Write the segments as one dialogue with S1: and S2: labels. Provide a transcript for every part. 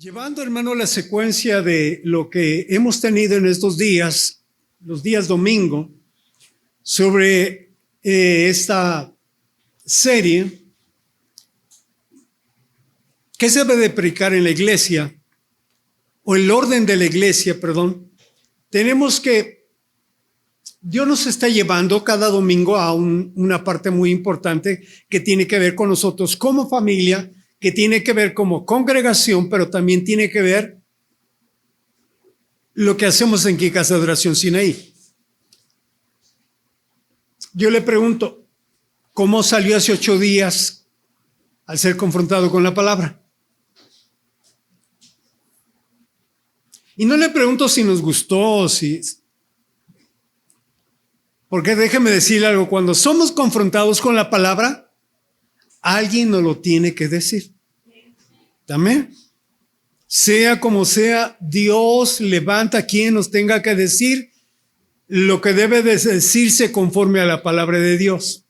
S1: Llevando, hermano, la secuencia de lo que hemos tenido en estos días, los días domingo, sobre esta serie, ¿qué se debe de predicar en la iglesia? O el orden de la iglesia, perdón. Tenemos que, Dios nos está llevando cada domingo a una parte muy importante que tiene que ver con nosotros como familia, que tiene que ver como congregación, pero también tiene que ver lo que hacemos en Casa de Oración Sinaí. Yo le pregunto, ¿cómo salió hace 8 días al ser confrontado con la palabra? Y no le pregunto si nos gustó, porque déjeme decirle algo, cuando somos confrontados con la palabra, alguien nos lo tiene que decir. Amén. Sea como sea, Dios levanta a quien nos tenga que decir lo que debe de decirse conforme a la palabra de Dios.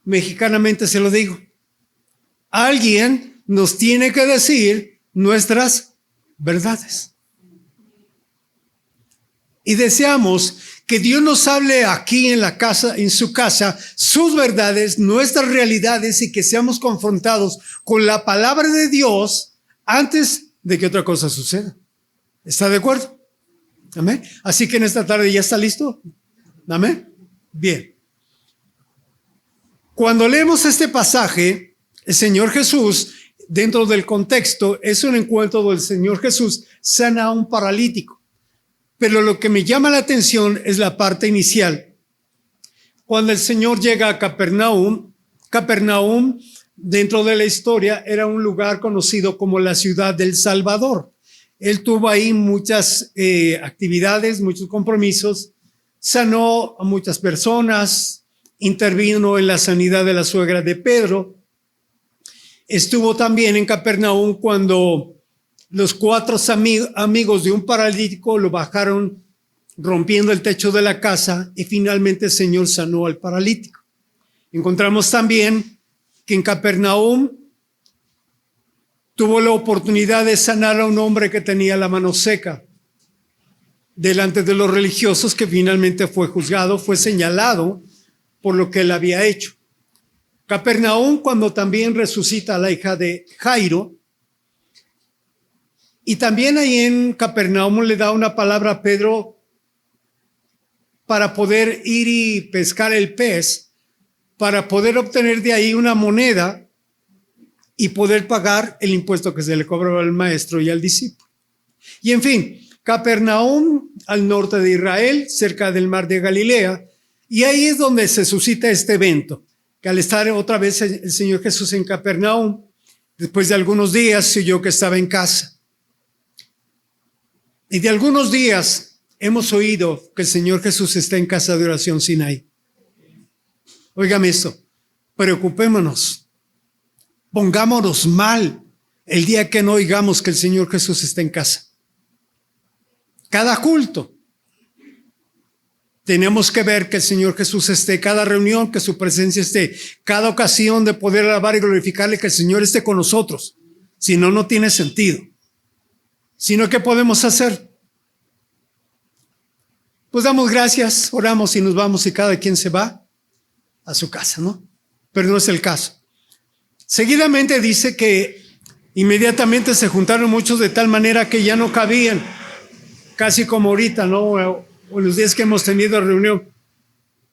S1: Mexicanamente se lo digo. Alguien nos tiene que decir nuestras verdades. Y deseamos que Dios nos hable aquí en la casa, en su casa, sus verdades, nuestras realidades, y que seamos confrontados con la palabra de Dios antes de que otra cosa suceda. ¿Está de acuerdo? Amén. Así que en esta tarde ya está listo. Amén. Bien. Cuando leemos este pasaje, el Señor Jesús, dentro del contexto, es un encuentro donde el Señor Jesús sana a un paralítico. Pero lo que me llama la atención es la parte inicial. Cuando el Señor llega a Capernaum, dentro de la historia, era un lugar conocido como la ciudad del Salvador. Él tuvo ahí muchas actividades, muchos compromisos, sanó a muchas personas, intervino en la sanidad de la suegra de Pedro. Estuvo también en Capernaum cuando los 4 amigos de un paralítico lo bajaron rompiendo el techo de la casa y finalmente el Señor sanó al paralítico. Encontramos también que en Capernaum tuvo la oportunidad de sanar a un hombre que tenía la mano seca delante de los religiosos, que finalmente fue juzgado, fue señalado por lo que él había hecho. Capernaum, cuando también resucita a la hija de Jairo. Y también ahí en Capernaum le da una palabra a Pedro para poder ir y pescar el pez, para poder obtener de ahí una moneda y poder pagar el impuesto que se le cobraba al maestro y al discípulo. Y en fin, Capernaum, al norte de Israel, cerca del mar de Galilea, y ahí es donde se suscita este evento, que al estar otra vez el Señor Jesús en Capernaum, después de algunos días se oyó que estaba en casa. Y de algunos días hemos oído que el Señor Jesús está en Casa de Oración Sinaí. Óigame esto, preocupémonos, pongámonos mal el día que no oigamos que el Señor Jesús está en casa. Cada culto tenemos que ver que el Señor Jesús esté, cada reunión que su presencia esté, cada ocasión de poder alabar y glorificarle, que el Señor esté con nosotros. Si no, no tiene sentido. Sino, ¿qué podemos hacer? Pues damos gracias, oramos y nos vamos, y cada quien se va a su casa, ¿no? Pero no es el caso. Seguidamente dice que inmediatamente se juntaron muchos de tal manera que ya no cabían, casi como ahorita, ¿no? O los días que hemos tenido reunión.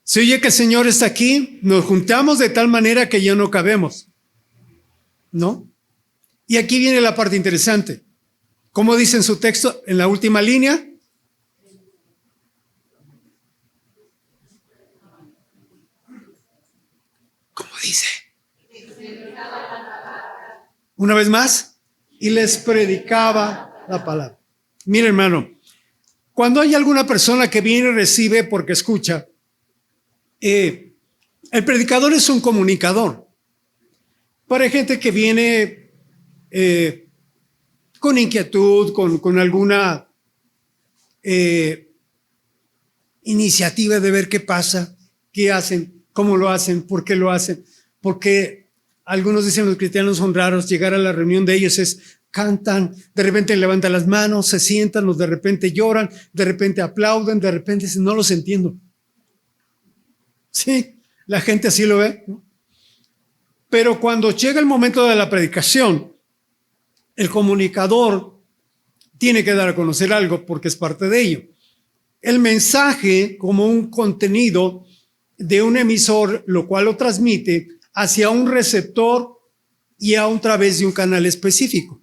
S1: Se oye que el Señor está aquí, nos juntamos de tal manera que ya no cabemos, ¿no? Y aquí viene la parte interesante. ¿Cómo dice en su texto, en la última línea? ¿Cómo dice? Una vez más, y les predicaba la palabra. Mira, hermano, cuando hay alguna persona que viene y recibe porque escucha, el predicador es un comunicador. Para gente que viene con inquietud, con alguna iniciativa de ver qué pasa, qué hacen, cómo lo hacen, por qué lo hacen, porque algunos dicen los cristianos son raros, llegar a la reunión de ellos es cantan, de repente levantan las manos, se sientan, o de repente lloran, de repente aplauden, de repente dicen, no los entiendo. Sí, la gente así lo ve, ¿no? Pero cuando llega el momento de la predicación, el comunicador tiene que dar a conocer algo porque es parte de ello. El mensaje como un contenido de un emisor, lo cual lo transmite hacia un receptor y a través de un canal específico.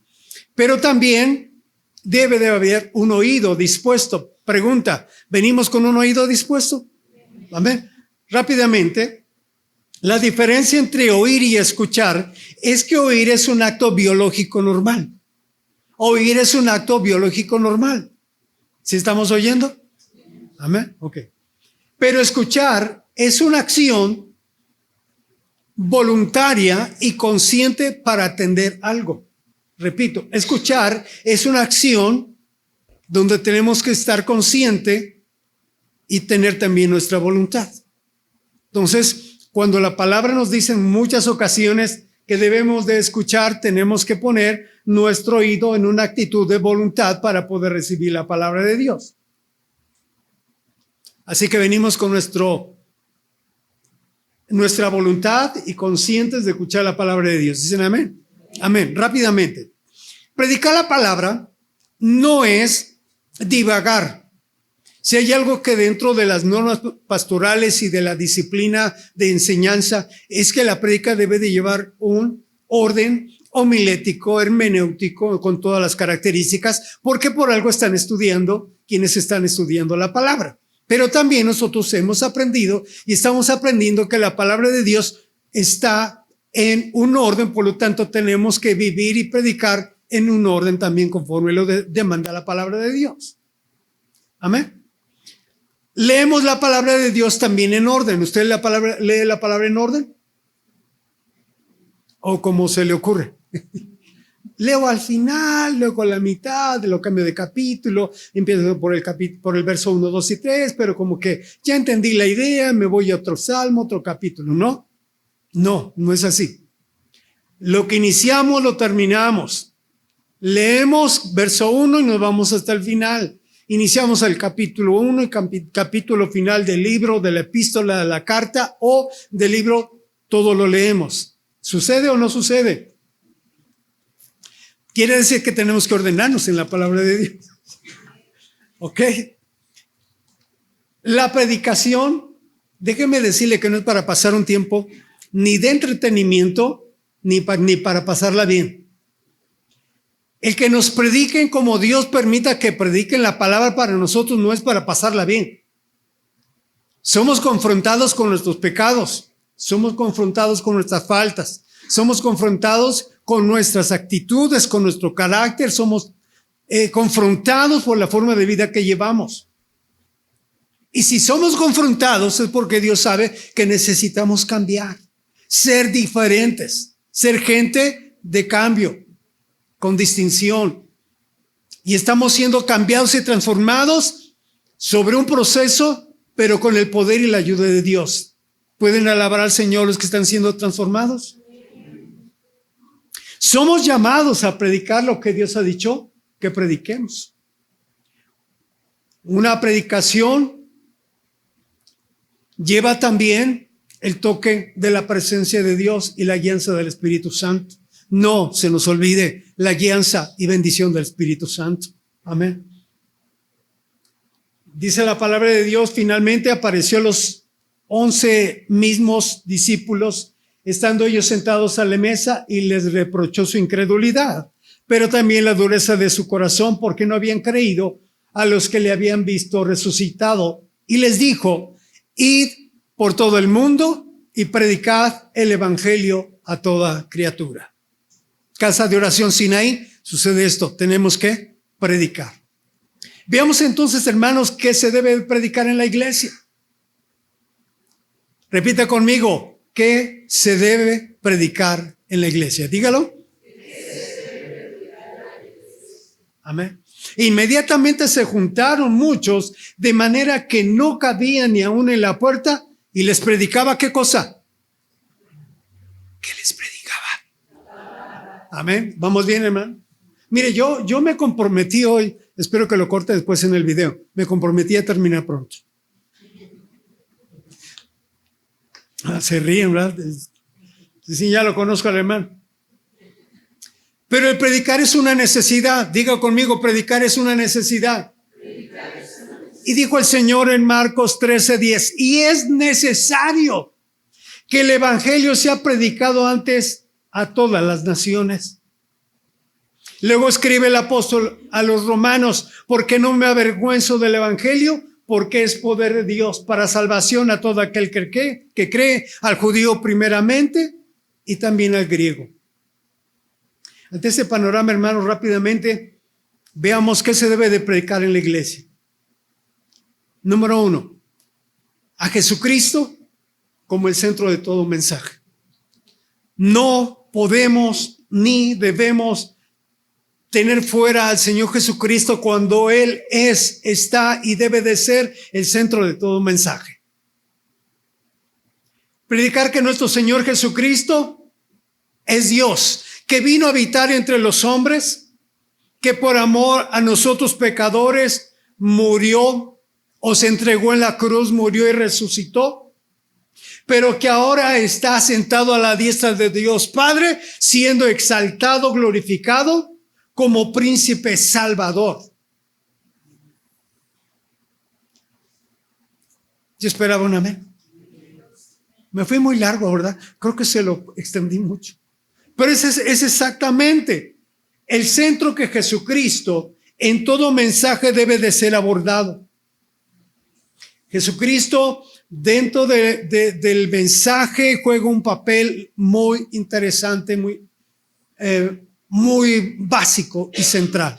S1: Pero también debe de haber un oído dispuesto. Pregunta, ¿venimos con un oído dispuesto? Amén. Rápidamente, la diferencia entre oír y escuchar es que oír es un acto biológico normal. Oír es un acto biológico normal. ¿Sí estamos oyendo? Amén. Ok. Pero escuchar es una acción voluntaria y consciente para atender algo. Repito, escuchar es una acción donde tenemos que estar consciente y tener también nuestra voluntad. Entonces, cuando la palabra nos dice en muchas ocasiones que debemos de escuchar, tenemos que poner nuestro oído en una actitud de voluntad para poder recibir la palabra de Dios. Así que venimos con nuestra voluntad y conscientes de escuchar la palabra de Dios. ¿Dicen amén? Amén. Rápidamente. Predicar la palabra no es divagar. Si hay algo que dentro de las normas pastorales y de la disciplina de enseñanza es que la prédica debe de llevar un orden homilético, hermenéutico, con todas las características, porque por algo están estudiando quienes están estudiando la palabra. Pero también nosotros hemos aprendido y estamos aprendiendo que la palabra de Dios está en un orden, por lo tanto tenemos que vivir y predicar en un orden también conforme lo demanda la palabra de Dios. Amén. Leemos la palabra de Dios también en orden. ¿Usted lee la palabra en orden? ¿O como se le ocurre? Leo al final, luego a la mitad, lo cambio de capítulo, empiezo por el verso 1, 2 y 3, pero como que ya entendí la idea, me voy a otro salmo, otro capítulo. No es así. Lo que iniciamos lo terminamos. Leemos verso 1 y nos vamos hasta el final. Iniciamos el capítulo 1 y capítulo final del libro, de la epístola, de la carta o del libro, todo lo leemos. ¿Sucede o no sucede? Quiere decir que tenemos que ordenarnos en la palabra de Dios. ¿Ok? La predicación, déjeme decirle que no es para pasar un tiempo ni de entretenimiento ni para pasarla bien. El que nos prediquen como Dios permita que prediquen la palabra para nosotros no es para pasarla bien. Somos confrontados con nuestros pecados, somos confrontados con nuestras faltas, somos confrontados con nuestras actitudes, con nuestro carácter, somos confrontados por la forma de vida que llevamos. Y si somos confrontados es porque Dios sabe que necesitamos cambiar, ser diferentes, ser gente de cambio, con distinción. Y estamos siendo cambiados y transformados sobre un proceso, pero con el poder y la ayuda de Dios. ¿Pueden alabar al Señor los que están siendo transformados? Somos llamados a predicar lo que Dios ha dicho que prediquemos. Una predicación lleva también el toque de la presencia de Dios y la guianza del Espíritu Santo. No se nos olvide la guianza y bendición del Espíritu Santo. Amén. Dice la palabra de Dios, finalmente apareció los 11 mismos discípulos, estando ellos sentados a la mesa, y les reprochó su incredulidad, pero también la dureza de su corazón, porque no habían creído a los que le habían visto resucitado. Y les dijo, id por todo el mundo y predicad el evangelio a toda criatura. Casa de oración Sinaí, sucede esto, tenemos que predicar. Veamos entonces, hermanos, qué se debe predicar en la iglesia. Repita conmigo, ¿qué se debe predicar en la iglesia? Dígalo. Amén. Inmediatamente se juntaron muchos, de manera que no cabían ni aún en la puerta, y les predicaba, ¿qué cosa? ¿Qué les predicaba? Amén. ¿Vamos bien, hermano? Mire, yo me comprometí hoy, espero que lo corte después en el video, me comprometí a terminar pronto. Se ríen, ¿verdad? Sí, ya lo conozco al hermano. Pero el predicar es una necesidad. Diga conmigo, predicar es una necesidad. Y dijo el Señor en Marcos 13:10, y es necesario que el evangelio sea predicado antes a todas las naciones. Luego escribe el apóstol a los romanos, porque no me avergüenzo del evangelio, porque es poder de Dios para salvación a todo aquel que cree, al judío primeramente y también al griego. Ante este panorama, hermanos, rápidamente veamos qué se debe de predicar en la iglesia. Número 1, a Jesucristo como el centro de todo mensaje. No podemos ni debemos tener fuera al Señor Jesucristo cuando Él es, está y debe de ser el centro de todo mensaje. Predicar que nuestro Señor Jesucristo es Dios, que vino a habitar entre los hombres, que por amor a nosotros pecadores murió o se entregó en la cruz, murió y resucitó, pero que ahora está sentado a la diestra de Dios Padre, siendo exaltado, glorificado como príncipe salvador. Yo esperaba un amén. Me fui muy largo, ¿verdad? Creo que se lo extendí mucho. Pero ese es exactamente el centro que Jesucristo en todo mensaje debe de ser abordado. Jesucristo dentro del mensaje juega un papel muy interesante, muy básico y central.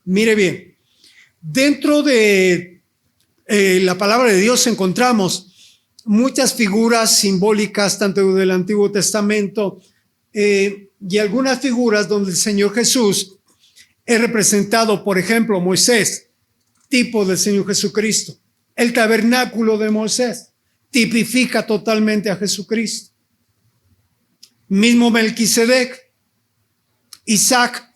S1: Mire bien, dentro de la palabra de Dios encontramos muchas figuras simbólicas, tanto del Antiguo Testamento y algunas figuras donde el Señor Jesús es representado, por ejemplo, Moisés, tipo del Señor Jesucristo. El tabernáculo de Moisés tipifica totalmente a Jesucristo. Mismo Melquisedec. Isaac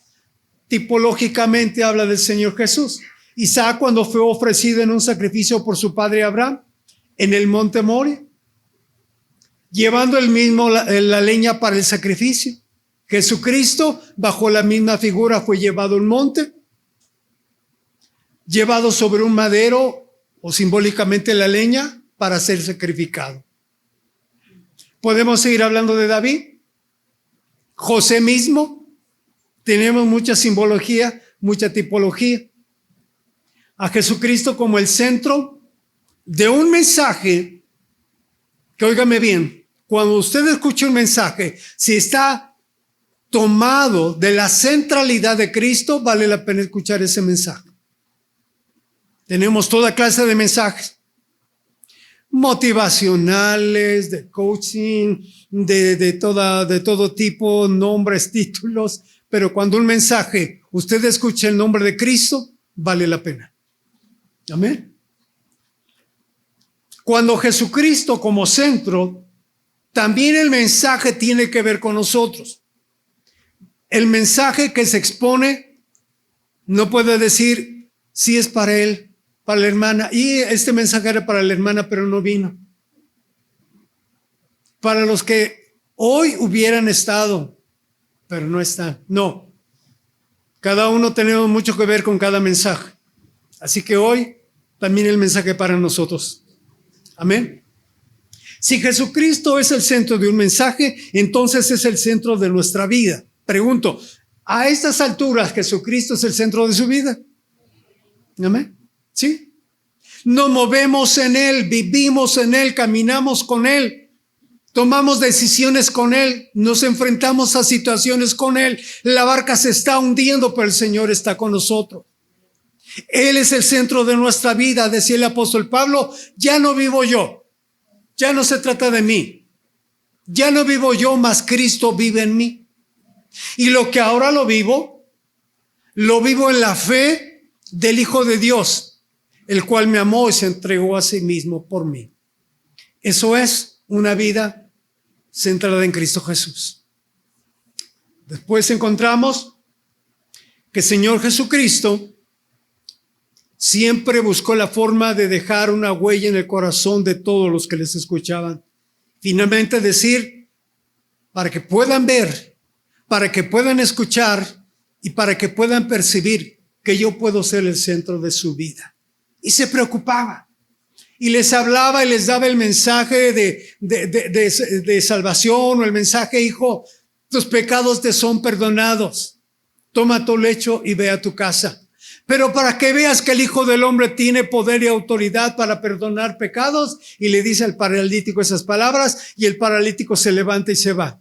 S1: tipológicamente habla del Señor Jesús. Isaac, cuando fue ofrecido en un sacrificio por su padre Abraham en el monte Moria, llevando el mismo la leña para el sacrificio. Jesucristo, bajo la misma figura, fue llevado al monte, llevado sobre un madero o simbólicamente la leña para ser sacrificado. Podemos seguir hablando de David, José mismo. Tenemos mucha simbología, mucha tipología. A Jesucristo como el centro de un mensaje que, óigame bien, cuando usted escucha un mensaje, si está tomado de la centralidad de Cristo, vale la pena escuchar ese mensaje. Tenemos toda clase de mensajes motivacionales, de coaching, de todo tipo, nombres, títulos, pero cuando un mensaje usted escucha el nombre de Cristo, vale la pena. Amén. Cuando Jesucristo como centro, también el mensaje tiene que ver con nosotros. El mensaje que se expone no puede decir si es para él, para la hermana, y este mensaje era para la hermana pero no vino. Para los que hoy hubieran estado pero no están. No, cada uno tenemos mucho que ver con cada mensaje, así que hoy también el mensaje para nosotros. Amén. Si Jesucristo es el centro de un mensaje, entonces es el centro de nuestra vida. Pregunto, ¿a estas alturas Jesucristo es el centro de su vida? Amén. ¿Sí? Nos movemos en Él, vivimos en Él, caminamos con Él, tomamos decisiones con Él, nos enfrentamos a situaciones con Él. La barca se está hundiendo, pero el Señor está con nosotros. Él es el centro de nuestra vida, decía el apóstol Pablo. Ya no vivo yo, ya no se trata de mí, ya no vivo yo, mas Cristo vive en mí. Y lo que ahora lo vivo en la fe del Hijo de Dios, el cual me amó y se entregó a sí mismo por mí. Eso es una vida centrada en Cristo Jesús. Después encontramos que el Señor Jesucristo siempre buscó la forma de dejar una huella en el corazón de todos los que les escuchaban. Finalmente decir, para que puedan ver, para que puedan escuchar y para que puedan percibir que yo puedo ser el centro de su vida. Y se preocupaba. Y les hablaba y les daba el mensaje de salvación, o el mensaje: hijo, tus pecados te son perdonados. Toma tu lecho y ve a tu casa. Pero para que veas que el Hijo del Hombre tiene poder y autoridad para perdonar pecados, y le dice al paralítico esas palabras, y el paralítico se levanta y se va.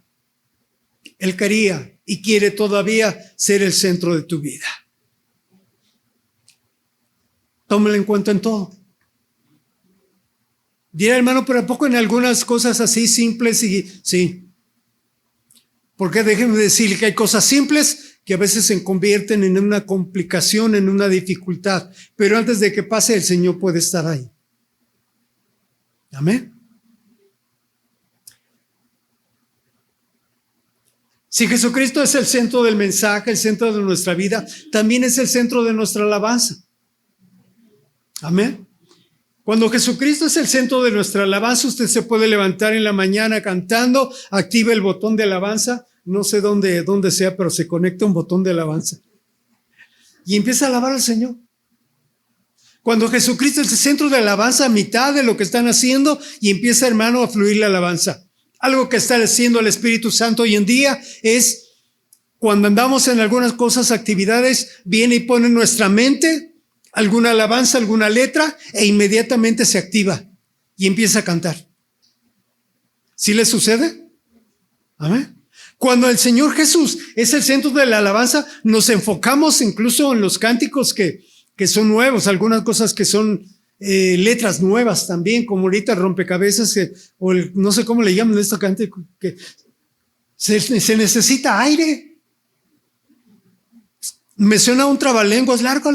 S1: Él quería y quiere todavía ser el centro de tu vida. Tómalo en cuenta en todo. Dirá, hermano, pero ¿a poco en algunas cosas así simples? Y sí. Porque déjenme decir que hay cosas simples que a veces se convierten en una complicación, en una dificultad. Pero antes de que pase, el Señor puede estar ahí. Amén. Si Jesucristo es el centro del mensaje, el centro de nuestra vida, también es el centro de nuestra alabanza. Amén. Cuando Jesucristo es el centro de nuestra alabanza, usted se puede levantar en la mañana cantando, activa el botón de alabanza, no sé dónde sea, pero se conecta un botón de alabanza y empieza a alabar al Señor. Cuando Jesucristo es el centro de alabanza, a mitad de lo que están haciendo, y empieza, hermano, a fluir la alabanza. Algo que está haciendo el Espíritu Santo hoy en día es, cuando andamos en algunas cosas, actividades, viene y pone en nuestra mente alguna alabanza, alguna letra, e inmediatamente se activa y empieza a cantar. ¿Sí le sucede? Amén. Cuando el Señor Jesús es el centro de la alabanza, nos enfocamos incluso en los cánticos que son nuevos, algunas cosas que son letras nuevas también, como ahorita rompecabezas, no sé cómo le llaman a este cántico, que se necesita aire. Me suena un trabalenguas largo,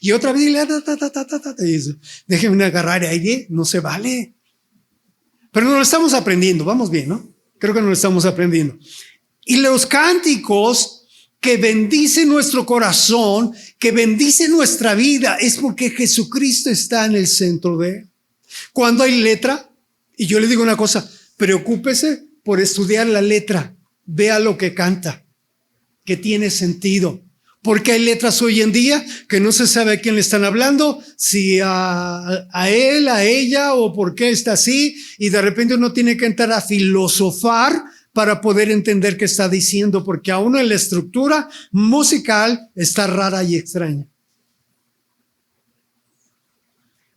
S1: y otra vez, déjenme agarrar aire, no se vale. Pero no lo estamos aprendiendo, vamos bien, ¿no? Creo que no lo estamos aprendiendo. Y los cánticos que bendicen nuestro corazón, que bendicen nuestra vida, es porque Jesucristo está en el centro de él. Cuando hay letra, y yo le digo una cosa, preocúpese por estudiar la letra, vea lo que canta, que tiene sentido. Porque hay letras hoy en día que no se sabe a quién le están hablando, si a él, a ella, o por qué está así, y de repente uno tiene que entrar a filosofar para poder entender qué está diciendo, porque aún en la estructura musical está rara y extraña.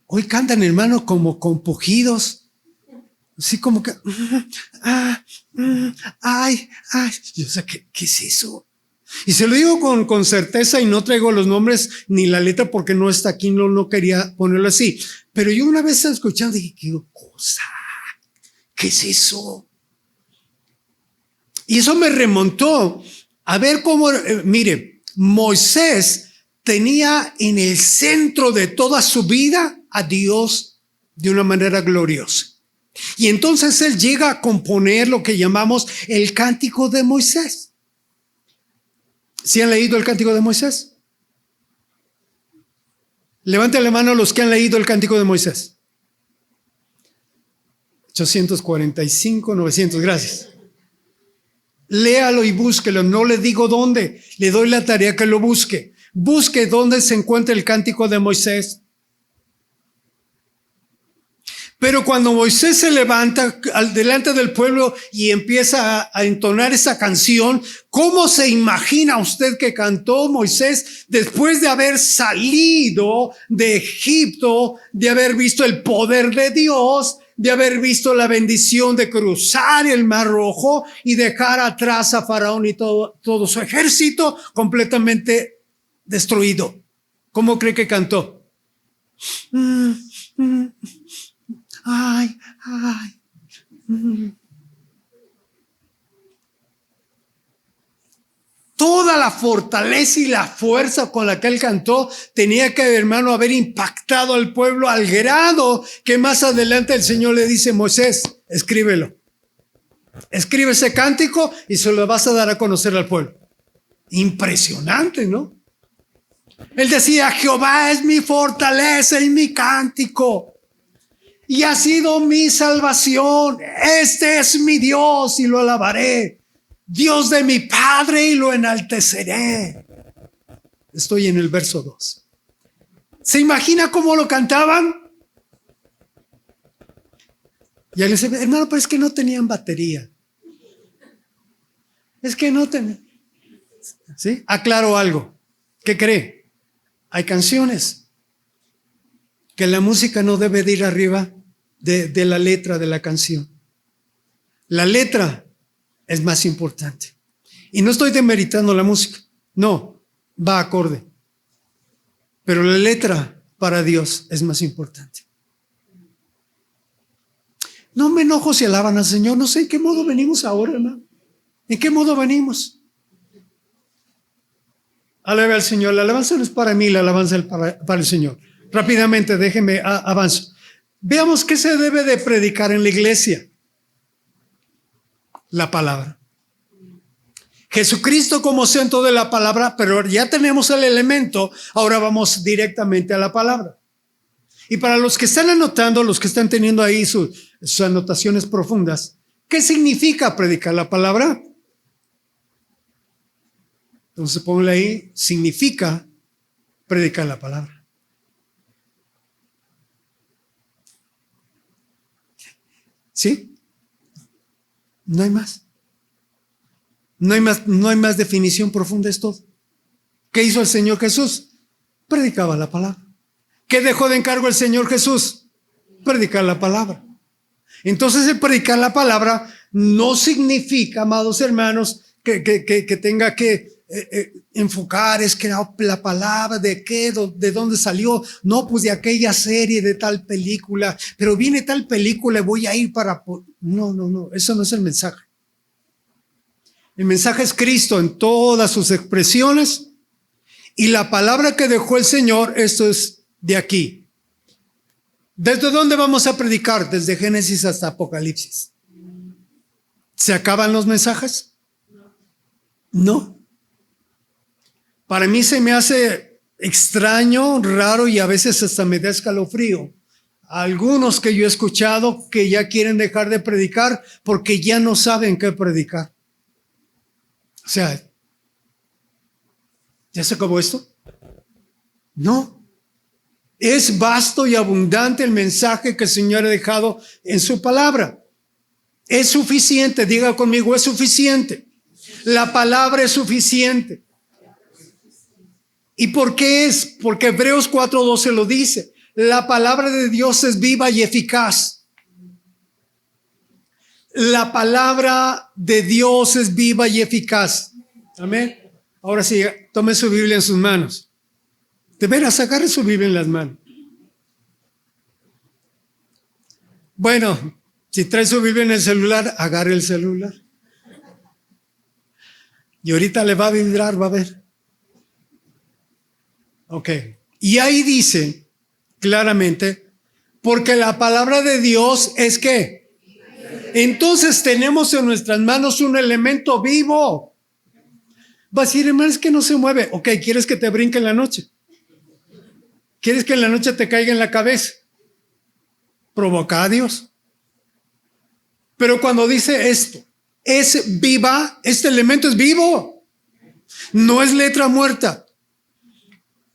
S1: Hoy cantan, hermano, como con pujidos, así como que, ay, yo sé, ¿qué es eso? Y se lo digo con certeza, y no traigo los nombres ni la letra porque no está aquí, no quería ponerlo así. Pero yo una vez escuchando dije, ¿qué cosa? ¿Qué es eso? Y eso me remontó a ver cómo, mire, Moisés tenía en el centro de toda su vida a Dios de una manera gloriosa. Y entonces él llega a componer lo que llamamos el Cántico de Moisés. ¿Sí han leído el Cántico de Moisés? Levanten la mano los que han leído el Cántico de Moisés. 845, 900, gracias. Léalo y búsquelo, no le digo dónde, le doy la tarea que lo busque. Busque dónde se encuentra el Cántico de Moisés. Pero cuando Moisés se levanta delante del pueblo y empieza a entonar esa canción, ¿cómo se imagina usted que cantó Moisés después de haber salido de Egipto, de haber visto el poder de Dios, de haber visto la bendición de cruzar el Mar Rojo y dejar atrás a Faraón y todo su ejército completamente destruido? ¿Cómo cree que cantó? Ay. Toda la fortaleza y la fuerza con la que él cantó tenía que, hermano, haber impactado al pueblo al grado que más adelante el Señor le dice: Moisés, escríbelo. Escribe ese cántico y se lo vas a dar a conocer al pueblo. Impresionante, ¿no? Él decía, Jehová es mi fortaleza y mi cántico, y ha sido mi salvación. Este es mi Dios y lo alabaré. Dios de mi Padre y lo enalteceré. Estoy en el verso 2. ¿Se imagina cómo lo cantaban? Y él dice, hermano, pero es que no tenían batería. Es que no tenían. ¿Sí? Aclaro algo. ¿Qué cree? Hay canciones que la música no debe de ir arriba de la letra de la canción. La letra es más importante. Y no estoy demeritando la música. No, va acorde. Pero la letra para Dios es más importante. No me enojo si alaban al Señor. No sé en qué modo venimos ahora, hermano. ¿En qué modo venimos? Alabe al Señor. La alabanza no es para mí, la alabanza es para el Señor. Rápidamente, déjeme avanzo. Veamos qué se debe de predicar en la iglesia. La palabra. Jesucristo como centro de la palabra, pero ya tenemos el elemento, ahora vamos directamente a la palabra. Y para los que están anotando, los que están teniendo ahí sus anotaciones profundas, ¿qué significa predicar la palabra? Entonces ponle ahí, significa predicar la palabra. ¿Sí? No hay más. No hay más definición profunda, es todo. ¿Qué hizo el Señor Jesús? Predicaba la palabra. ¿Qué dejó de encargo el Señor Jesús? Predicar la palabra. Entonces el predicar la palabra no significa, amados hermanos, que tenga que enfocar, es que la palabra de qué, de dónde salió, no, pues de aquella serie, de tal película, pero viene tal película y voy a ir para... No, eso no es el mensaje. El mensaje es Cristo en todas sus expresiones y la palabra que dejó el Señor, esto es de aquí. ¿Desde dónde vamos a predicar? Desde Génesis hasta Apocalipsis. ¿Se acaban los mensajes? No. Para mí se me hace extraño, raro y a veces hasta me da escalofrío. Algunos que yo he escuchado que ya quieren dejar de predicar porque ya no saben qué predicar. O sea, ¿ya se acabó esto? No. Es vasto y abundante el mensaje que el Señor ha dejado en su palabra. Es suficiente, diga conmigo, es suficiente. La palabra es suficiente. ¿Y por qué es? Porque Hebreos 4:12 lo dice. La palabra de Dios es viva y eficaz. La palabra de Dios es viva y eficaz. Amén. Ahora sí, tome su Biblia en sus manos. De veras, agarre su Biblia en las manos. Bueno, si trae su Biblia en el celular, agarre el celular. Y ahorita le va a vibrar, va a ver. Ok. Y ahí dice claramente, porque la palabra de Dios es ¿qué? Entonces tenemos en nuestras manos un elemento vivo. Va a decir, hermano, es que no se mueve. Ok, ¿quieres que te brinque en la noche? ¿Quieres que en la noche te caiga en la cabeza? Provoca a Dios. Pero cuando dice esto, es viva, este elemento es vivo. No es letra muerta.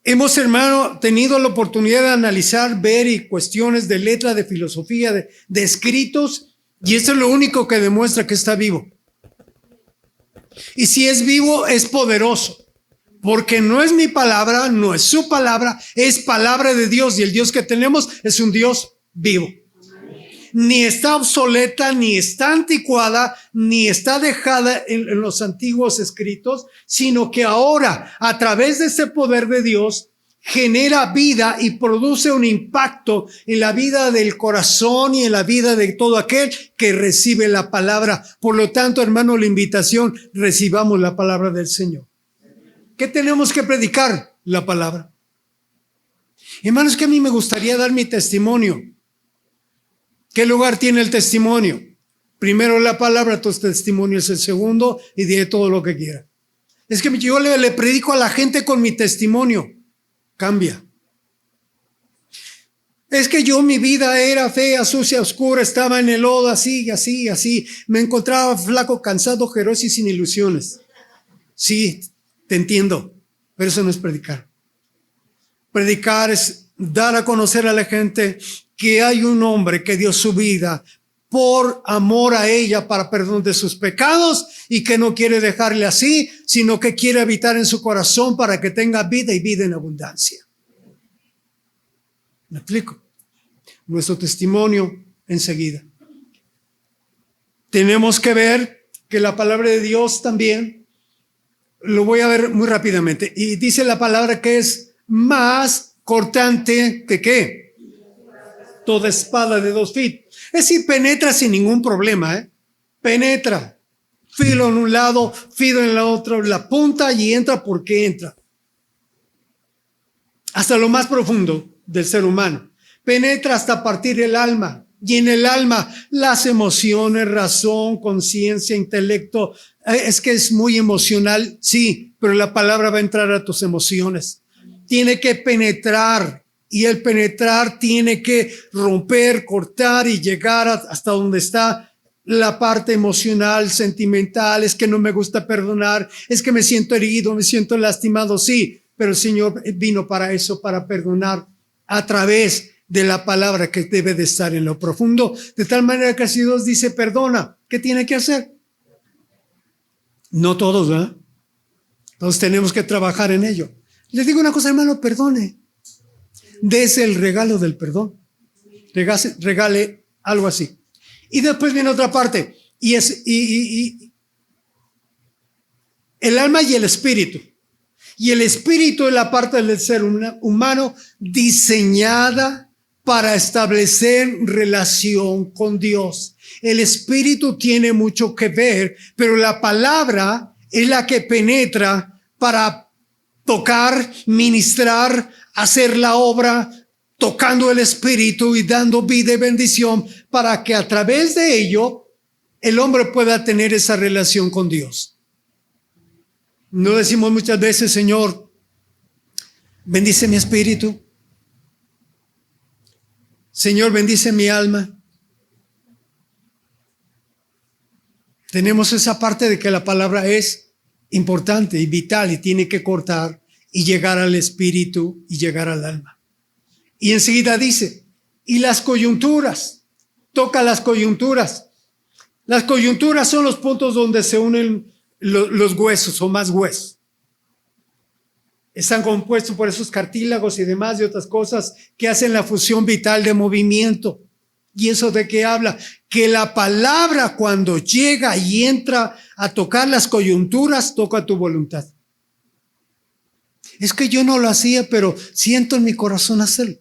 S1: Hemos, hermano, tenido la oportunidad de analizar, ver y cuestiones de letra, de filosofía, de escritos, y esto es lo único que demuestra que está vivo. Y si es vivo, es poderoso. Porque no es mi palabra, no es su palabra, es palabra de Dios. Y el Dios que tenemos es un Dios vivo. Ni está obsoleta, ni está anticuada, ni está dejada en los antiguos escritos, sino que ahora, a través de ese poder de Dios, genera vida y produce un impacto en la vida del corazón y en la vida de todo aquel que recibe la palabra. Por lo tanto, hermano, la invitación, recibamos la palabra del Señor. ¿Qué tenemos que predicar? La palabra. Hermanos, que a mí me gustaría dar mi testimonio. ¿Qué lugar tiene el testimonio? Primero la palabra, tu testimonio es el segundo y diré todo lo que quiera. Es que yo le predico a la gente con mi testimonio. Cambia. Es que mi vida era fea, sucia, oscura, estaba en el lodo, así, así, así. Me encontraba flaco, cansado, ojeroso y sin ilusiones. Sí, te entiendo, pero eso no es predicar. Predicar es dar a conocer a la gente que hay un hombre que dio su vida por amor a ella para perdón de sus pecados y que no quiere dejarle así, sino que quiere habitar en su corazón para que tenga vida y vida en abundancia. ¿Me explico? Nuestro testimonio enseguida. Tenemos que ver que la palabra de Dios también, lo voy a ver muy rápidamente, y dice la palabra que es más cortante que ¿qué? Toda espada de 2 filos. Es decir, penetra sin ningún problema, penetra. Filo en un lado, filo en el otro, la punta y entra porque entra. Hasta lo más profundo del ser humano. Penetra hasta partir el alma. Y en el alma, las emociones, razón, conciencia, intelecto. Es que es muy emocional, sí, pero la palabra va a entrar a tus emociones. Tiene que penetrar. Y el penetrar tiene que romper, cortar y llegar hasta donde está la parte emocional, sentimental. Es que no me gusta perdonar, es que me siento herido, me siento lastimado, sí, pero el Señor vino para eso, para perdonar a través de la palabra que debe de estar en lo profundo, de tal manera que si Dios dice perdona, ¿qué tiene que hacer? No todos, ¿verdad? Todos tenemos que trabajar en ello. Les digo una cosa, hermano, perdone. Dese el regalo del perdón. Regale algo así. Y después viene otra parte. Y es el alma y el espíritu. Y el espíritu es la parte del ser humano diseñada para establecer relación con Dios. El espíritu tiene mucho que ver, pero la palabra es la que penetra para tocar, ministrar, hacer la obra, tocando el espíritu y dando vida y bendición para que a través de ello el hombre pueda tener esa relación con Dios. No decimos muchas veces, Señor, bendice mi espíritu. Señor, bendice mi alma. Tenemos esa parte de que la palabra es importante y vital y tiene que cortar y llegar al espíritu y llegar al alma. Y enseguida dice, y las coyunturas, toca las coyunturas. Las coyunturas son los puntos donde se unen los huesos o más huesos. Están compuestos por esos cartílagos y demás y otras cosas que hacen la fusión vital de movimiento. ¿Y eso de qué habla? Que la palabra cuando llega y entra a tocar las coyunturas, toca tu voluntad. Es que yo no lo hacía, pero siento en mi corazón hacerlo.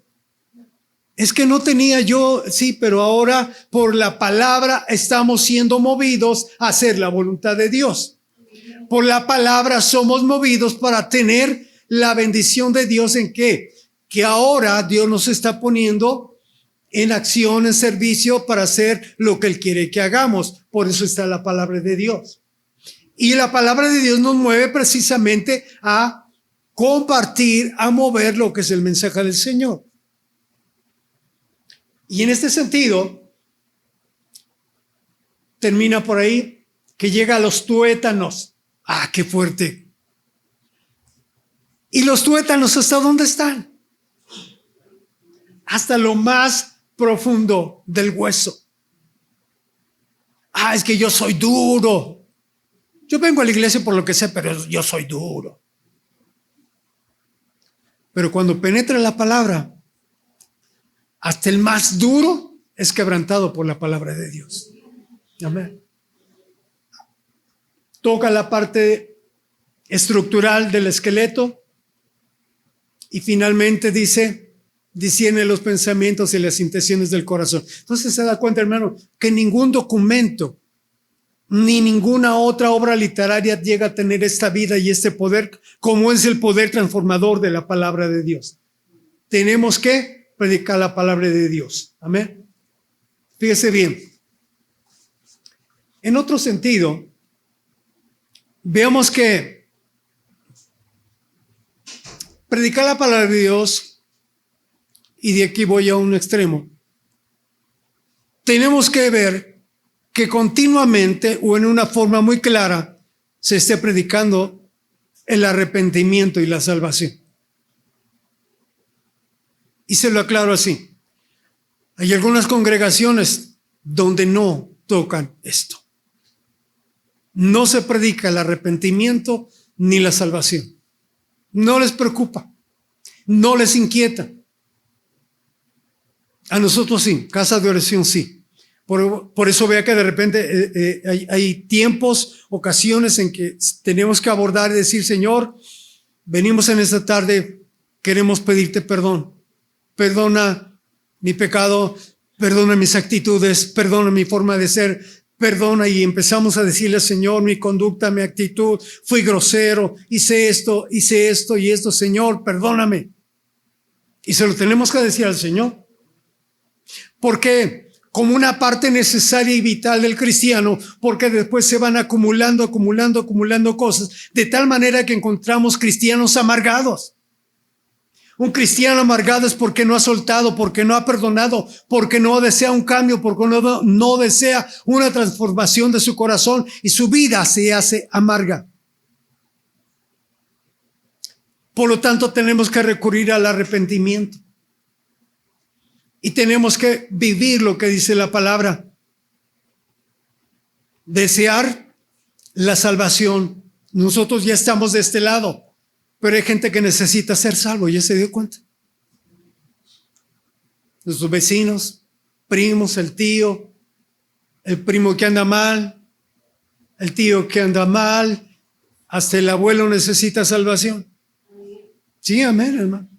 S1: Es que no tenía yo, sí, pero ahora por la palabra estamos siendo movidos a hacer la voluntad de Dios. Por la palabra somos movidos para tener la bendición de Dios en qué? Que ahora Dios nos está poniendo en acción, en servicio para hacer lo que Él quiere que hagamos. Por eso está la palabra de Dios. Y la palabra de Dios nos mueve precisamente a compartir, a mover lo que es el mensaje del Señor. Y en este sentido, termina por ahí, que llega a los tuétanos. ¡Ah, qué fuerte! ¿Y los tuétanos hasta dónde están? Hasta lo más profundo del hueso. Es que yo soy duro. Yo vengo a la iglesia por lo que sé, pero yo soy duro. Pero cuando penetra la palabra, hasta el más duro es quebrantado por la palabra de Dios. Amén. Toca la parte estructural del esqueleto y finalmente discierne los pensamientos y las intenciones del corazón. Entonces se da cuenta, hermano, que ningún documento ni ninguna otra obra literaria llega a tener esta vida y este poder como es el poder transformador de la palabra de Dios. Tenemos que predicar la palabra de Dios. Amén. Fíjese bien. En otro sentido, veamos que predicar la palabra de Dios, y de aquí voy a un extremo, tenemos que ver que continuamente o en una forma muy clara se esté predicando el arrepentimiento y la salvación. Y se lo aclaro así. Hay algunas congregaciones donde no tocan esto. No se predica el arrepentimiento ni la salvación. No les preocupa, no les inquieta. A nosotros sí, casa de oración sí. Por eso vea que de repente hay tiempos, ocasiones en que tenemos que abordar y decir, Señor, venimos en esta tarde, queremos pedirte perdón. Perdona mi pecado, perdona mis actitudes, perdona mi forma de ser, perdona, y empezamos a decirle, Señor, mi conducta, mi actitud, fui grosero, hice esto y esto, Señor, perdóname. Y se lo tenemos que decir al Señor. Porque como una parte necesaria y vital del cristiano, porque después se van acumulando cosas, de tal manera que encontramos cristianos amargados. Un cristiano amargado es porque no ha soltado, porque no ha perdonado, porque no desea un cambio, porque no desea una transformación de su corazón y su vida se hace amarga. Por lo tanto, tenemos que recurrir al arrepentimiento. Y tenemos que vivir lo que dice la palabra. Desear la salvación. Nosotros ya estamos de este lado, pero hay gente que necesita ser salvo. ¿Ya se dio cuenta? Nuestros vecinos, primos, el primo que anda mal, el tío que anda mal, hasta el abuelo necesita salvación. Sí, amén, hermano.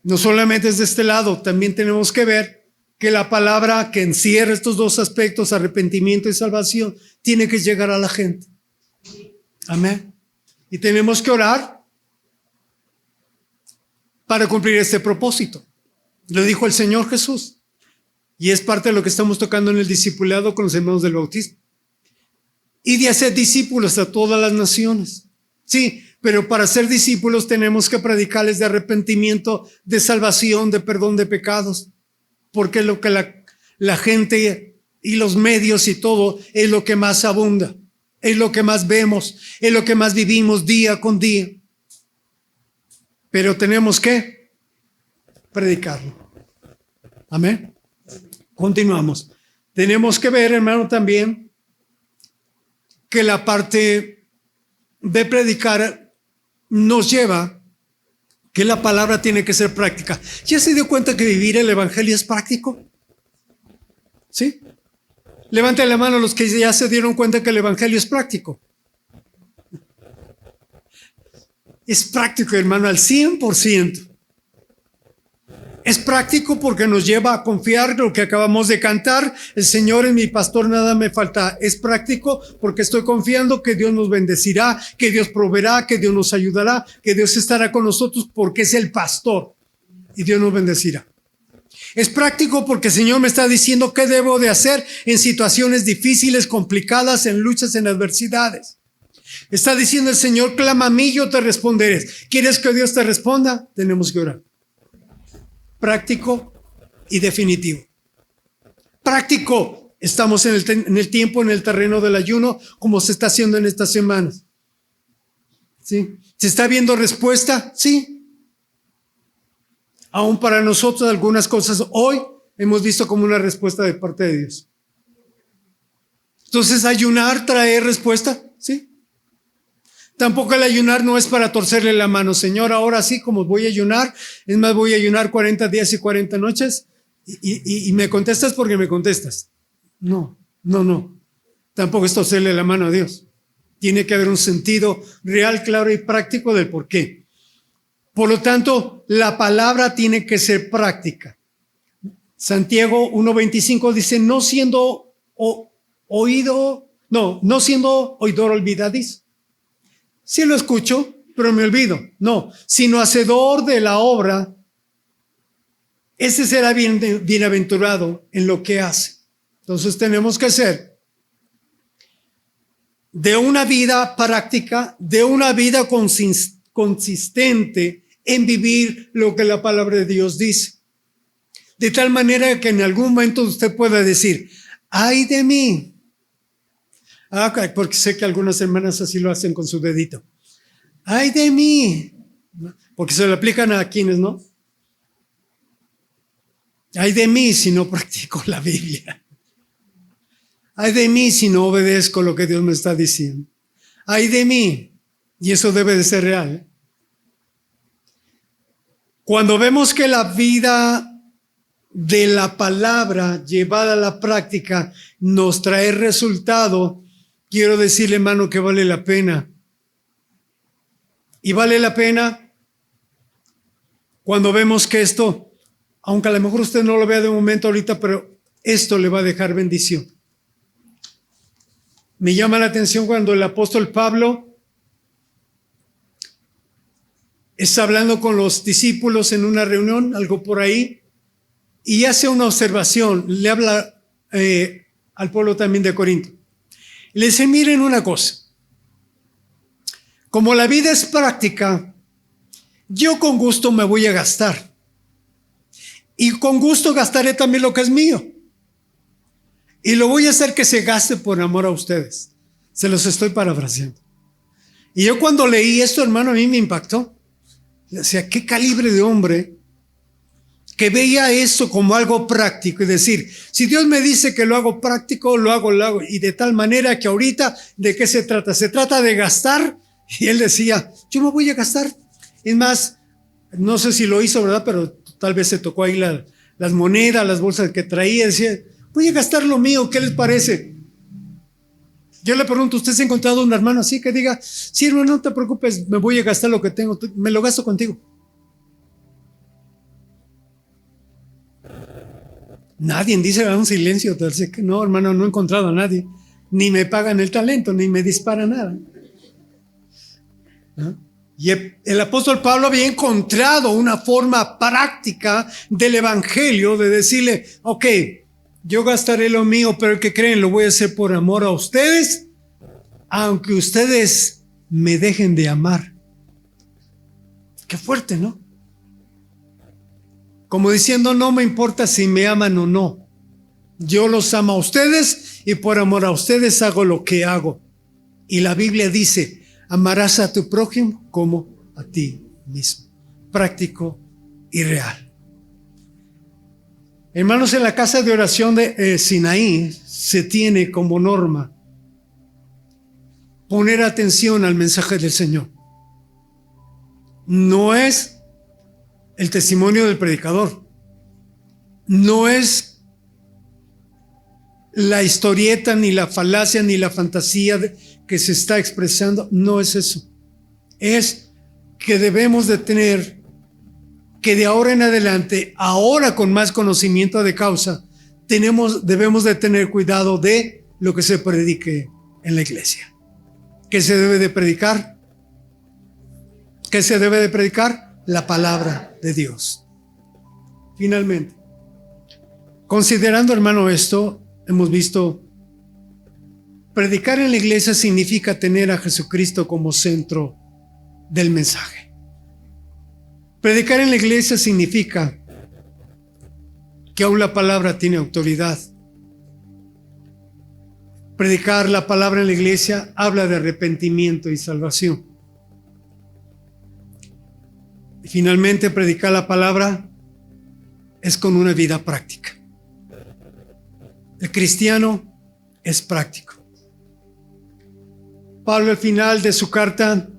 S1: No solamente es de este lado, también tenemos que ver que la palabra que encierra estos dos aspectos, arrepentimiento y salvación, tiene que llegar a la gente. Amén. Y tenemos que orar para cumplir este propósito. Lo dijo el Señor Jesús. Y es parte de lo que estamos tocando en el discipulado con los hermanos del bautismo. Y de hacer discípulos a todas las naciones. Sí, pero para ser discípulos tenemos que predicarles de arrepentimiento, de salvación, de perdón de pecados. Porque es lo que la gente y los medios y todo es lo que más abunda. Es lo que más vemos, es lo que más vivimos día con día. Pero tenemos que predicarlo. Amén. Continuamos. Tenemos que ver, hermano, también que la parte de predicar nos lleva que la palabra tiene que ser práctica. ¿Ya se dio cuenta que vivir el evangelio es práctico? ¿Sí? Levanten la mano los que ya se dieron cuenta que el evangelio es práctico. Es práctico, hermano, al 100%. Es práctico porque nos lleva a confiar lo que acabamos de cantar. El Señor es mi pastor, nada me falta. Es práctico porque estoy confiando que Dios nos bendecirá, que Dios proveerá, que Dios nos ayudará, que Dios estará con nosotros porque es el pastor y Dios nos bendecirá. Es práctico porque el Señor me está diciendo qué debo de hacer en situaciones difíciles, complicadas, en luchas, en adversidades. Está diciendo el Señor, clama a mí, yo te responderé. ¿Quieres que Dios te responda? Tenemos que orar. Práctico y definitivo. Práctico, estamos en el tiempo, en el terreno del ayuno, como se está haciendo en estas semanas. ¿Sí? ¿Se está viendo respuesta? Sí. Aún para nosotros algunas cosas hoy hemos visto como una respuesta de parte de Dios. Entonces, ¿ayunar trae respuesta? Sí. Tampoco el ayunar no es para torcerle la mano. Señor, ahora sí, como voy a ayunar, es más, voy a ayunar 40 días y 40 noches y me contestas porque me contestas. No. Tampoco es torcerle la mano a Dios. Tiene que haber un sentido real, claro y práctico del por qué. Por lo tanto, la palabra tiene que ser práctica. Santiago 1:25 dice, no siendo oidor olvidadizo. Sí lo escucho, pero me olvido. No, sino hacedor de la obra, ese será bienaventurado en lo que hace. Entonces tenemos que ser de una vida práctica, de una vida consistente en vivir lo que la palabra de Dios dice. De tal manera que en algún momento usted pueda decir, ¡ay de mí! Porque sé que algunas hermanas así lo hacen con su dedito. ¡Ay de mí! Porque se lo aplican a quienes no. ¡Ay de mí si no practico la Biblia! ¡Ay de mí si no obedezco lo que Dios me está diciendo! ¡Ay de mí! Y eso debe de ser real. Cuando vemos que la vida de la palabra llevada a la práctica nos trae resultado, quiero decirle, hermano, que vale la pena. Y vale la pena cuando vemos que esto, aunque a lo mejor usted no lo vea de momento ahorita, pero esto le va a dejar bendición. Me llama la atención cuando el apóstol Pablo está hablando con los discípulos en una reunión, algo por ahí, y hace una observación, le habla al pueblo también de Corinto. Le dice, miren una cosa, como la vida es práctica, yo con gusto me voy a gastar. Y con gusto gastaré también lo que es mío. Y lo voy a hacer que se gaste por amor a ustedes. Se los estoy parafraseando. Y yo cuando leí esto, hermano, a mí me impactó. Decía, qué calibre de hombre que veía eso como algo práctico y decir, si Dios me dice que lo hago práctico, lo hago. Y de tal manera que ahorita, ¿de qué se trata? Se trata de gastar. Y él decía, yo me voy a gastar. Es más, no sé si lo hizo, ¿verdad? Pero tal vez se tocó ahí las monedas, las bolsas que traía. Decía, voy a gastar lo mío, ¿qué les parece? Yo le pregunto, ¿usted se ha encontrado un hermano así que diga, sí, hermano, no te preocupes, me voy a gastar lo que tengo, me lo gasto contigo? Nadie dice, un silencio, entonces, que no, hermano, no he encontrado a nadie. Ni me pagan el talento, ni me dispara nada. ¿No? Y el apóstol Pablo había encontrado una forma práctica del evangelio de decirle, ok, yo gastaré lo mío, pero ¿qué creen? Lo voy a hacer por amor a ustedes, aunque ustedes me dejen de amar. Qué fuerte, ¿no? Como diciendo, no me importa si me aman o no. Yo los amo a ustedes y por amor a ustedes hago lo que hago. Y la Biblia dice, amarás a tu prójimo como a ti mismo. Práctico y real. Hermanos, en la casa de oración de Sinaí se tiene como norma poner atención al mensaje del Señor. No es el testimonio del predicador. No es la historieta, ni la falacia, ni la fantasía que se está expresando. No es eso. Es que debemos de tener, que de ahora en adelante, ahora con más conocimiento de causa, debemos de tener cuidado de lo que se predique en la iglesia. ¿Qué se debe de predicar? ¿Qué se debe de predicar? La palabra de Dios. Finalmente, considerando, hermano, esto, hemos visto, predicar en la iglesia significa tener a Jesucristo como centro del mensaje. Predicar en la iglesia significa que aún la palabra tiene autoridad. Predicar la palabra en la iglesia habla de arrepentimiento y salvación. Y finalmente, predicar la palabra es con una vida práctica. El cristiano es práctico. Pablo, al final de su carta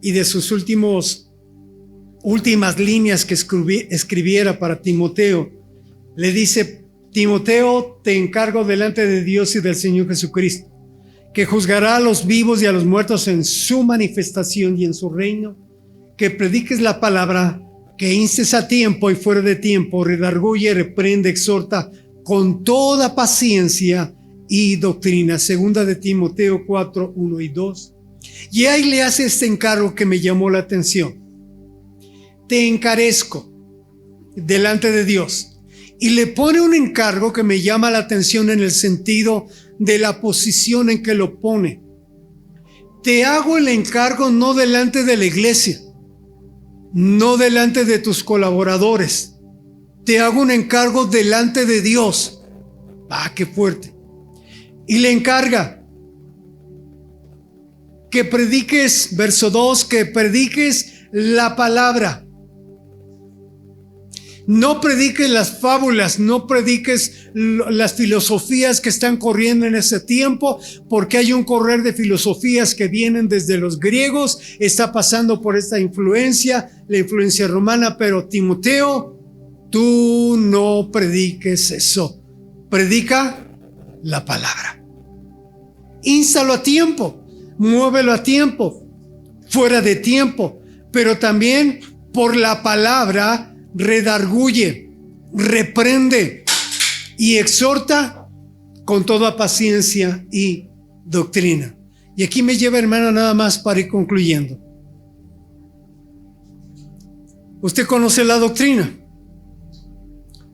S1: y de sus últimas líneas que escribiera para Timoteo, le dice, Timoteo, te encargo delante de Dios y del Señor Jesucristo, que juzgará a los vivos y a los muertos en su manifestación y en su reino, que prediques la palabra, que instes a tiempo y fuera de tiempo, redarguye, reprende, exhorta con toda paciencia y doctrina. Segunda de Timoteo 4, 1 y 2. Y ahí le hace este encargo que me llamó la atención. Te encarezco delante de Dios. Y le pone un encargo que me llama la atención en el sentido de la posición en que lo pone. Te hago el encargo no delante de la iglesia, no delante de tus colaboradores. Te hago un encargo delante de Dios. Qué fuerte. Y le encarga que prediques, verso 2, que prediques la palabra. No prediques las fábulas, no prediques las filosofías que están corriendo en ese tiempo, porque hay un correr de filosofías que vienen desde los griegos, está pasando por esta influencia, la influencia romana, pero Timoteo, tú no prediques eso. Predica la palabra.Ínstalo a tiempo, muévelo a tiempo, fuera de tiempo, pero también por la palabra redarguye, reprende y exhorta con toda paciencia y doctrina. Y aquí me lleva, hermano, nada más para ir concluyendo. Usted conoce la doctrina.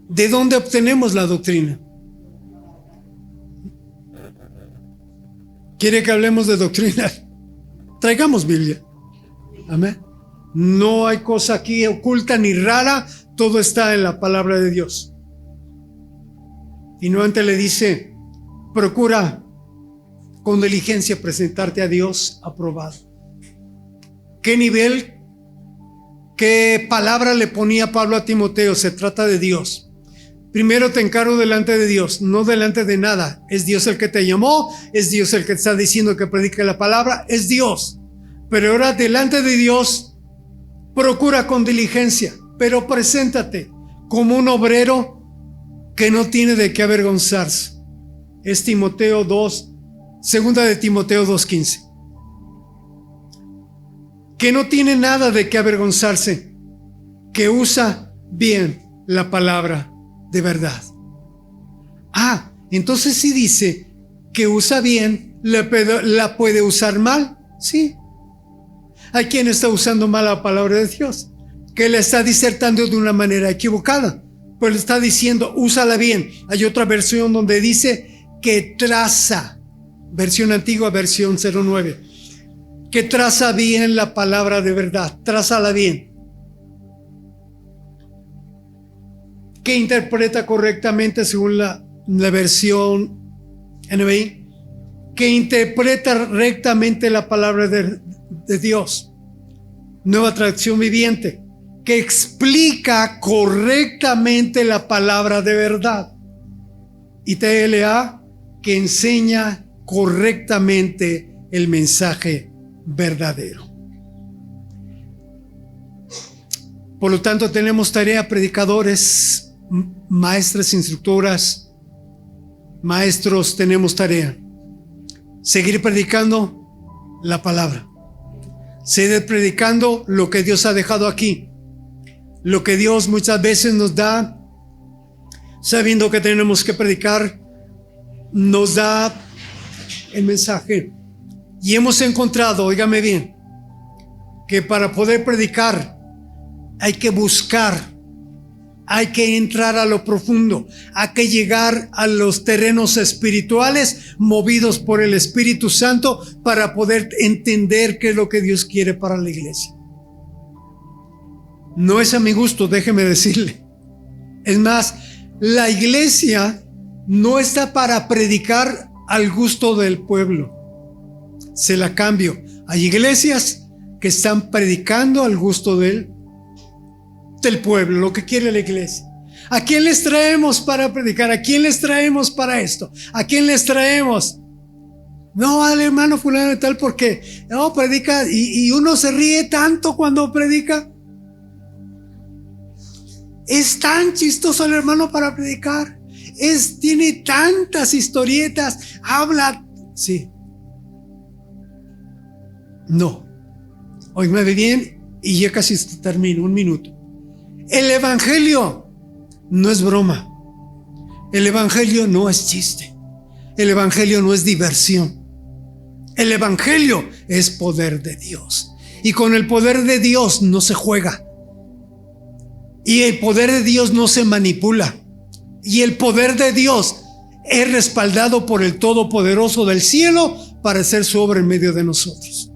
S1: ¿De dónde obtenemos la doctrina? ¿Quiere que hablemos de doctrina? Traigamos Biblia. Amén. No hay cosa aquí oculta ni rara, todo está en la palabra de Dios. Y nuevamente le dice, procura con diligencia presentarte a Dios aprobado. ¿Qué nivel, qué palabra le ponía Pablo a Timoteo? Se trata de Dios. Primero te encargo delante de Dios, no delante de nada. Es Dios el que te llamó, es Dios el que te está diciendo que predique la palabra, es Dios. Pero ahora delante de Dios, procura con diligencia, pero preséntate como un obrero que no tiene de qué avergonzarse. Es Timoteo 2, segunda de Timoteo 2:15. Que no tiene nada de qué avergonzarse, que usa bien la palabra de verdad. Entonces sí dice que usa bien, la puede usar mal. Sí. Hay quien está usando mal la palabra de Dios, que la está disertando de una manera equivocada, pues le está diciendo, úsala bien. Hay otra versión donde dice que traza, versión antigua, versión 09, que traza bien la palabra de verdad, trázala bien. Que interpreta correctamente según la versión NBI, que interpreta rectamente la palabra de Dios, Nueva Traducción Viviente, que explica correctamente la palabra de verdad, y TLA, que enseña correctamente el mensaje verdadero. Por lo tanto, tenemos tarea, predicadores, maestras, instructoras, maestros, tenemos tarea. Seguir predicando la palabra. Seguir predicando lo que Dios ha dejado aquí. Lo que Dios muchas veces nos da, sabiendo que tenemos que predicar, nos da el mensaje. Y hemos encontrado, óigame bien, que para poder predicar hay que buscar, hay que entrar a lo profundo, hay que llegar a los terrenos espirituales movidos por el Espíritu Santo para poder entender qué es lo que Dios quiere para la iglesia. No es a mi gusto, déjeme decirle. Es más, la iglesia no está para predicar al gusto del pueblo. Se la cambio. Hay iglesias que están predicando al gusto del pueblo, lo que quiere la iglesia. ¿A quién les traemos para predicar? ¿A quién les traemos para esto? ¿A quién les traemos? No, al hermano fulano de tal, porque no predica y uno se ríe tanto cuando predica. Es tan chistoso el hermano para predicar. Tiene tantas historietas. Habla. Sí. No. Oígame bien, y ya casi termino, un minuto. El evangelio no es broma. El evangelio no es chiste. El evangelio no es diversión. El evangelio es poder de Dios. Y con el poder de Dios no se juega. Y el poder de Dios no se manipula. Y el poder de Dios es respaldado por el Todopoderoso del cielo para hacer su obra en medio de nosotros.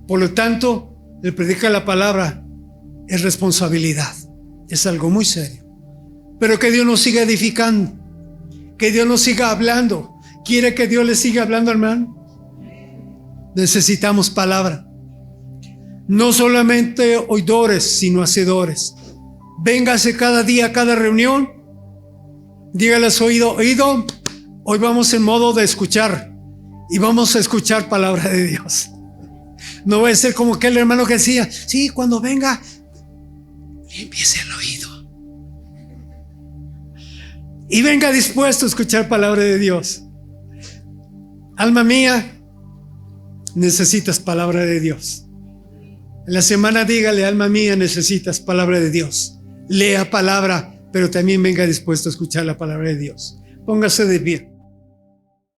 S1: Por lo tanto, el predicar la palabra es responsabilidad, es algo muy serio. Pero que Dios nos siga edificando, que Dios nos siga hablando. ¿Quiere que Dios le siga hablando, hermano? Necesitamos palabra. No solamente oidores, sino hacedores. Véngase cada día a cada reunión. Dígale a su oído: oído, hoy vamos en modo de escuchar. Y vamos a escuchar palabra de Dios. No voy a ser como aquel hermano que decía: sí, cuando venga, límpiese el oído. Y venga dispuesto a escuchar palabra de Dios. Alma mía, necesitas palabra de Dios. En la semana dígale: alma mía, necesitas palabra de Dios. Lea palabra, pero también venga dispuesto a escuchar la palabra de Dios. Póngase de pie.